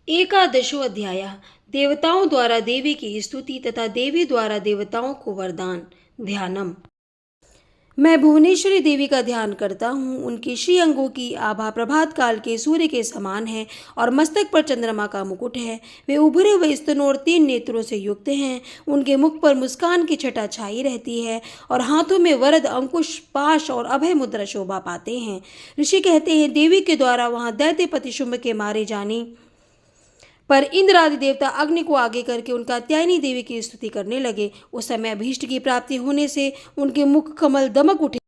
एकादशो अध्याय। देवताओं द्वारा देवी की स्तुति तथा देवी द्वारा देवताओं को वरदान। ध्यानम। मैं भुवनेश्वरी देवी का ध्यान करता हूँ। उनके श्री अंगों की आभा प्रभात काल के सूर्य के समान है और मस्तक पर चंद्रमा का मुकुट है। वे उभरे हुए स्तनों और 3 नेत्रों से युक्त हैं। उनके मुख पर मुस्कान की छटा छाई रहती है और हाथों में वरद, अंकुश, पाश और अभय मुद्रा शोभा पाते हैं। ऋषि कहते हैं, देवी के द्वारा वहाँ दैत्यपति शुंभ के मारे जाने पर इंद्र आदि देवता अग्नि को आगे करके उनका त्यायनी देवी की स्तुति करने लगे। उस समय अभीष्ट की प्राप्ति होने से उनके मुख कमल दमक उठे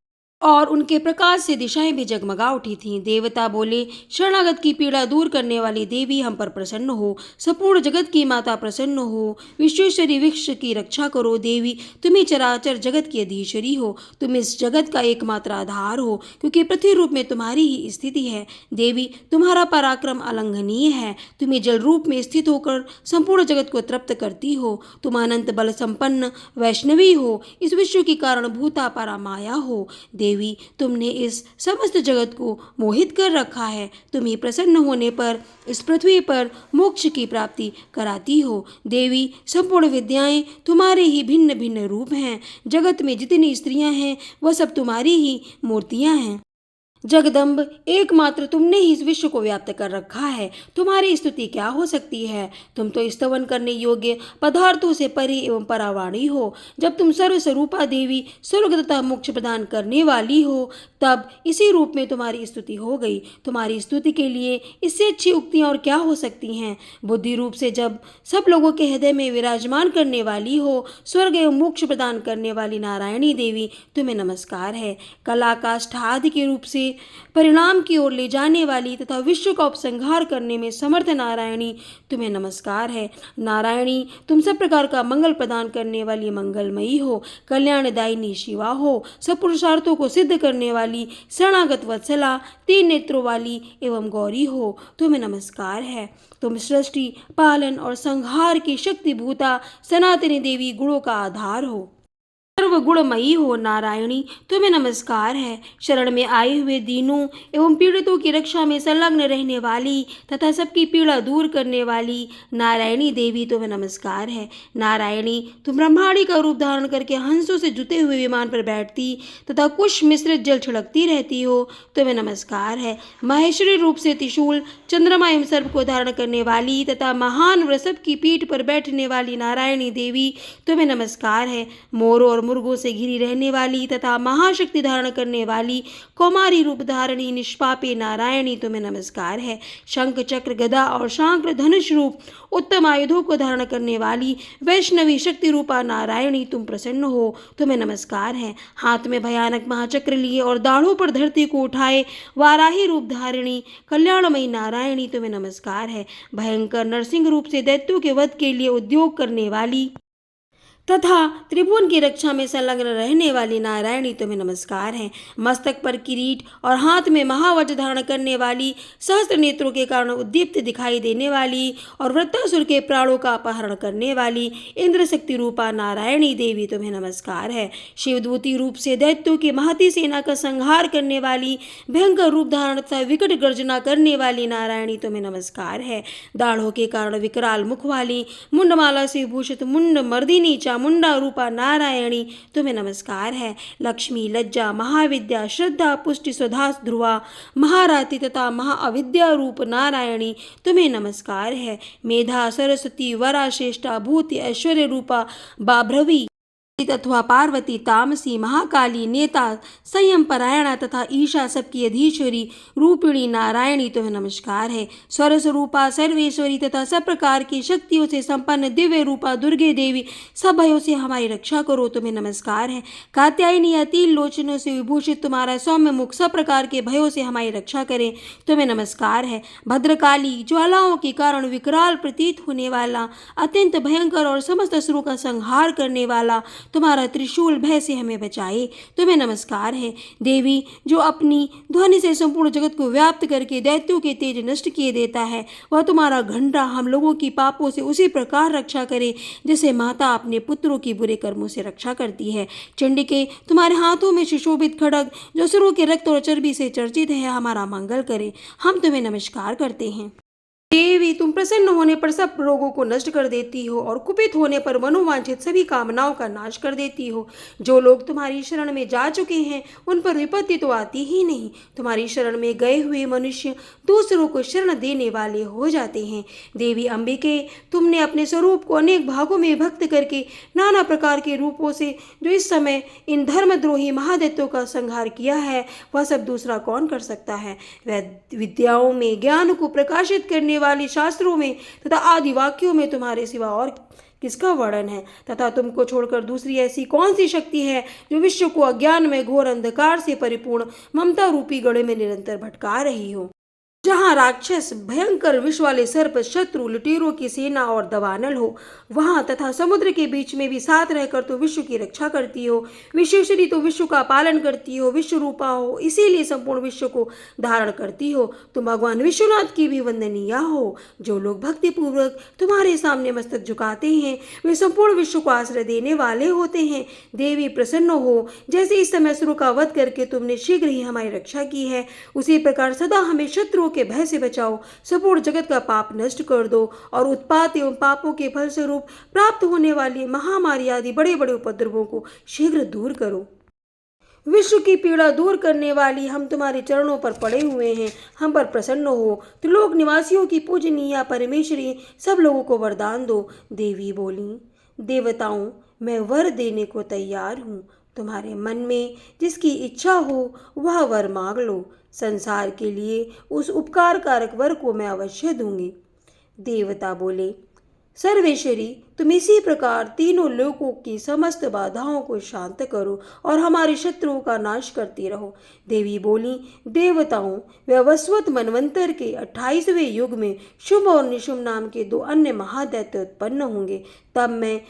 और उनके प्रकाश से दिशाएं भी जगमगा उठी थीं। देवता बोले, शरणागत की पीड़ा दूर करने वाली देवी हम पर प्रसन्न हो। संपूर्ण जगत की माता प्रसन्न हो। विश्वेश्वरी विश्व की रक्षा करो। देवी, तुम ही चराचर जगत की अधीश्वरी हो। तुम इस जगत का एकमात्र आधार हो, क्योंकि पृथ्वी रूप में तुम्हारी ही स्थिति है। देवी, तुम्हारा पराक्रम अलंघनीय है। तुम ही जल रूप में स्थित होकर संपूर्ण जगत को तृप्त करती हो। तुम अनंत बल संपन्न वैष्णवी हो। इस विश्व की कारण भूता परा माया हो। देवी, तुमने इस समस्त जगत को मोहित कर रखा है। तुम ही प्रसन्न होने पर इस पृथ्वी पर मोक्ष की प्राप्ति कराती हो। देवी, संपूर्ण विद्याएं तुम्हारे ही भिन्न भिन्न रूप हैं। जगत में जितनी स्त्रियां हैं वह सब तुम्हारी ही मूर्तियां हैं। जगदम्ब, एकमात्र तुमने ही इस विश्व को व्याप्त कर रखा है। तुम्हारी स्तुति क्या हो सकती है। तुम तो स्तवन करने योग्य पदार्थों से परी एवं परावाणी हो। जब तुम सर्वस्वरूपा देवी स्वर्ग तथा मोक्ष प्रदान करने वाली हो, तब इसी रूप में तुम्हारी स्तुति हो गई। तुम्हारी स्तुति के लिए इससे अच्छी उक्तियां और क्या हो सकती हैं। बुद्धि रूप से जब सब लोगों के हृदय में विराजमान करने वाली हो, स्वर्ग एवं मोक्ष प्रदान करने वाली नारायणी देवी, तुम्हें नमस्कार है। कला काष्ठा आदि के रूप से परिणाम की ओर ले जाने वाली तथा विश्व का उपसंहार करने में समर्थ नारायणी, तुम्हें नमस्कार है। नारायणी, तुम सब प्रकार का मंगल प्रदान करने वाली मंगलमयी हो। कल्याणदायिनी शिवा हो। सब पुरुषार्थों को सिद्ध करने वाली शरणागत वत्सला, 3 नेत्रों वाली एवं गौरी हो। तुम्हें नमस्कार है। तुम सृष्टि, पालन और संहार की शक्तिभूता सनातनी देवी, गुणों का आधार हो। सर्वगुणमयी हो। नारायणी, तुम्हें नमस्कार है। शरण में आए हुए दीनों एवं पीड़ितों की रक्षा में संलग्न रहने वाली तथा सबकी पीड़ा दूर करने वाली नारायणी देवी, तुम्हें नमस्कार है। नारायणी, तुम ब्रह्माणी का रूप धारण करके हंसों से जुते हुए विमान पर बैठती तथा कुश मिश्रित जल छिड़कती रहती हो। तुम्हें नमस्कार है। महेश्वरी रूप से त्रिशूल, चंद्रमा एवं सर्प को धारण करने वाली तथा महान वृषभ की पीठ पर बैठने वाली नारायणी देवी, तुम्हें नमस्कार है। मोरों और मुर्गों से घिरी रहने वाली तथा महाशक्ति धारण करने वाली कौमारी रूप धारणी निष्पापी नारायणी, तुम्हें नमस्कार है। शंख, चक्र, गदा और शांक्र धनुष रूप उत्तम आयुधों को धारण करने वाली वैष्णवी शक्ति रूपा नारायणी, तुम प्रसन्न हो। तुम्हें नमस्कार है। हाथ में भयानक महाचक्र लिए और दाढ़ों पर धरती को उठाए वाराही रूप धारिणी कल्याणमयी नारायणी, तुम्हें नमस्कार है। भयंकर नरसिंह रूप से दैत्यों के वध के लिए उद्योग करने वाली तथा त्रिभुवन की रक्षा में संलग्न रहने वाली नारायणी, तुम्हें नमस्कार है। मस्तक पर किरीट और हाथ में महावज्र धारण करने वाली, सहस्त्र नेत्रों के कारण उद्दीप्त दिखाई देने वाली और वृत्तासुर के प्राणों का अपहरण करने वाली इंद्र शक्ति रूपा नारायणी देवी, तुम्हें नमस्कार है। शिवदूती रूप से दैत्यों की महती सेना का संहार करने वाली, भयंकर रूप धारण तथा विकट गर्जना करने वाली नारायणी, तुम्हें नमस्कार है। दाढ़ों के कारण विकराल मुख वाली, मुंडमाला से भूषित मुंड मर्दिनी मुंडा रूपा नारायणी, तुम्हें नमस्कार है। लक्ष्मी, लज्जा, महाविद्या, श्रद्धा, पुष्टि, स्वधा, ध्रुवा, महाराति तथा महाअविद्या रूप नारायणी, तुम्हें नमस्कार है। मेधा, सरस्वती, वरा, श्रेष्ठा, भूति, ऐश्वर्य रूपा बाभ्रवी तथा पार्वती, तामसी, महाकाली, नेता, संयम परायणा तथा ईशा सबकी अधीश्वरी रूपिणी नारायणी, तुम्हें नमस्कार है। स्वरस्वरूपा, सर्वेश्वरी तथा सब प्रकार की शक्तियों से संपन्न दिव्य रूपा दुर्गे देवी, सब भयों से हमारी रक्षा करो, तुम्हें नमस्कार है। कात्यायनी, 3 लोचनों से विभूषित तुम्हारा सौम्य मुख सब प्रकार के भयों से हमारी रक्षा करे, तुम्हें नमस्कार है। भद्रकाली, ज्वालाओं के कारण विकराल प्रतीत होने वाला, अत्यंत भयंकर और समस्त असुरों का संहार करने वाला तुम्हारा त्रिशूल भय से हमें बचाए, तुम्हें नमस्कार है। देवी, जो अपनी ध्वनि से संपूर्ण जगत को व्याप्त करके दैत्यों के तेज नष्ट किए देता है, वह तुम्हारा घंटा हम लोगों की पापों से उसी प्रकार रक्षा करे जैसे माता अपने पुत्रों की बुरे कर्मों से रक्षा करती है। चंडिके, तुम्हारे हाथों में सुशोभित खड्ग जो असुरों के रक्त और चर्बी से चर्चित है, हमारा मंगल करे, हम तुम्हें नमस्कार करते हैं। देवी, तुम प्रसन्न होने पर सब रोगों को नष्ट कर देती हो और कुपित होने पर मनोवांछित सभी कामनाओं का नाश कर देती हो। जो लोग तुम्हारी शरण में जा चुके हैं उन पर विपत्ति तो आती ही नहीं। तुम्हारी शरण में गए हुए मनुष्य दूसरों को शरण देने वाले हो जाते हैं। देवी अंबिके, तुमने अपने स्वरूप को अनेक भागों में भक्त करके नाना प्रकार के रूपों से जो इस समय इन धर्मद्रोही महादैत्यों का संहार किया है, वह सब दूसरा कौन कर सकता है। वह विद्याओं में ज्ञान को प्रकाशित करने वाली शास्त्रों में तथा आदि वाक्यों में तुम्हारे सिवा और किसका वर्णन है, तथा तुमको छोड़कर दूसरी ऐसी कौन सी शक्ति है जो विश्व को अज्ञान में घोर अंधकार से परिपूर्ण ममता रूपी गड़े में निरंतर भटका रही हो। जहाँ राक्षस, भयंकर विष वाले सर्प, शत्रु, लुटेरों की सेना और दवानल हो, वहाँ तथा समुद्र के बीच में भी साथ रहकर तो विश्व की रक्षा करती हो। विश्वेश्वरी तो विश्व का पालन करती हो, विश्व रूपा हो, इसीलिए संपूर्ण विश्व को धारण करती हो। तुम भगवान विश्वनाथ की भी वंदनीय हो। जो लोग भक्तिपूर्वक तुम्हारे सामने मस्तक झुकाते हैं वे संपूर्ण विश्व को आश्रय देने वाले होते हैं। देवी प्रसन्न हो, जैसे इस समय असुरों का वध करके तुमने शीघ्र ही हमारी रक्षा की है, उसी प्रकार सदा हमें शत्रुओं के भय से बचाओ। संपूर्ण जगत का पाप नष्ट कर दो और उत्पात एवं पापों के फलस्वरूप प्राप्त होने वाली महामारी आदि बड़े बड़े उपद्रवों को शीघ्र दूर करो। विश्व की पीड़ा दूर करने वाली हम तुम्हारे चरणों पर पड़े हुए हैं, हम पर प्रसन्न हो। त्रिलोक निवासियों की पूजनीय परमेश्वरी, सब लोगों को वरदान दो। देवी बोली, देवताओं, मैं वर देने को तैयार हूँ। तुम्हारे मन में जिसकी इच्छा हो वह वर मांग लो। संसार के लिए उस उपकार कारक वर को मैं अवश्य दूंगी। देवता बोले, सर्वेश्वरी, तुम इसी प्रकार तीनों लोकों की समस्त बाधाओं को शांत करो और हमारे शत्रुओं का नाश करती रहो। देवी बोली, देवताओं, वैवस्वत मनवंतर के 28वें युग में शुभ और निशुभ नाम के 2 अन्य महादैत्य उत्पन्न होंगे। तब मैं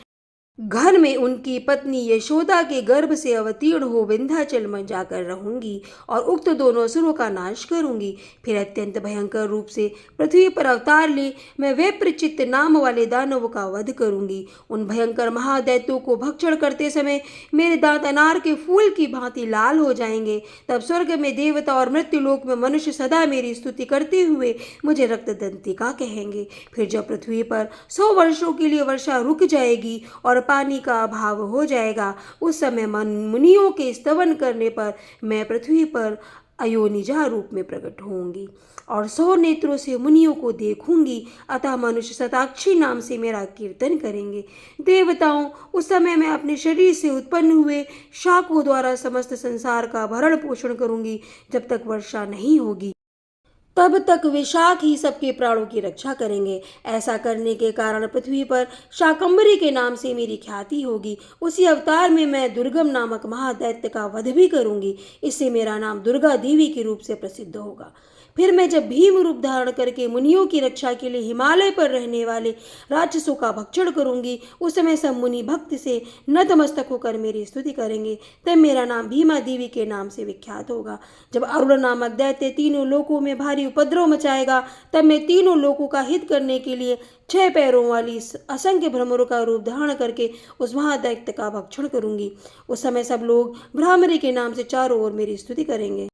घर में उनकी पत्नी यशोदा के गर्भ से अवतीर्ण हो विंध्याचल में जाकर रहूंगी और उक्त दोनों असुरों का नाश करूंगी। फिर अत्यंत भयंकर रूप से पृथ्वी पर अवतार ले मैं वैप्रचित्त नाम वाले दानवों का वध करूंगी। उन भयंकर महादैत्यों को भक्षण करते समय मेरे दांत अनार के फूल की भांति लाल हो जाएंगे। तब स्वर्ग में देवता और मृत्युलोक में मनुष्य सदा मेरी स्तुति करते हुए मुझे रक्तदंतिका कहेंगे। फिर जब पृथ्वी पर 100 वर्षों के लिए वर्षा रुक जाएगी और पानी का अभाव हो जाएगा, उस समय मुनियों के स्तवन करने पर मैं पृथ्वी पर अयोनिजा रूप में प्रकट होंगी और 100 नेत्रों से मुनियों को देखूंगी। अतः मनुष्य शताक्षी नाम से मेरा कीर्तन करेंगे। देवताओं, उस समय मैं अपने शरीर से उत्पन्न हुए शाखों द्वारा समस्त संसार का भरण पोषण करूंगी। जब तक वर्षा नहीं होगी तब तक वे शाक ही सबके प्राणों की रक्षा करेंगे। ऐसा करने के कारण पृथ्वी पर शाकंभरी के नाम से मेरी ख्याति होगी। उसी अवतार में मैं दुर्गम नामक महादैत्य का वध भी करूंगी। इससे मेरा नाम दुर्गा देवी के रूप से प्रसिद्ध होगा। फिर मैं जब भीम रूप धारण करके मुनियों की रक्षा के लिए हिमालय पर रहने वाले राक्षसों का भक्षण करूंगी, उस समय सब मुनि भक्ति से नतमस्तक होकर मेरी स्तुति करेंगे। तब मेरा नाम भीमा देवी के नाम से विख्यात होगा। जब अरुण नामक दैत्य तीनों लोकों में भारी उपद्रव मचाएगा, तब मैं तीनों लोकों का हित करने के लिए 6 पैरों वाली असंख्य भ्रमरों का रूप धारण करके उस महादैत्य का भक्षण करूंगी। उस समय सब लोग भ्रामरी के नाम से चारों ओर मेरी स्तुति करेंगे।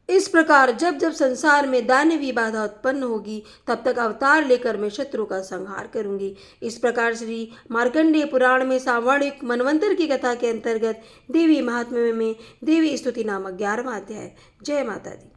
इस प्रकार जब जब संसार में दानवी बाधा उत्पन्न होगी, तब तक अवतार लेकर मैं शत्रु का संहार करूंगी। इस प्रकार श्री मार्कंडेय पुराण में सावर्णिक मनवंतर की कथा के अंतर्गत देवी महात्म्य में देवी स्तुति नामक 11वां अध्याय। जय माता दी।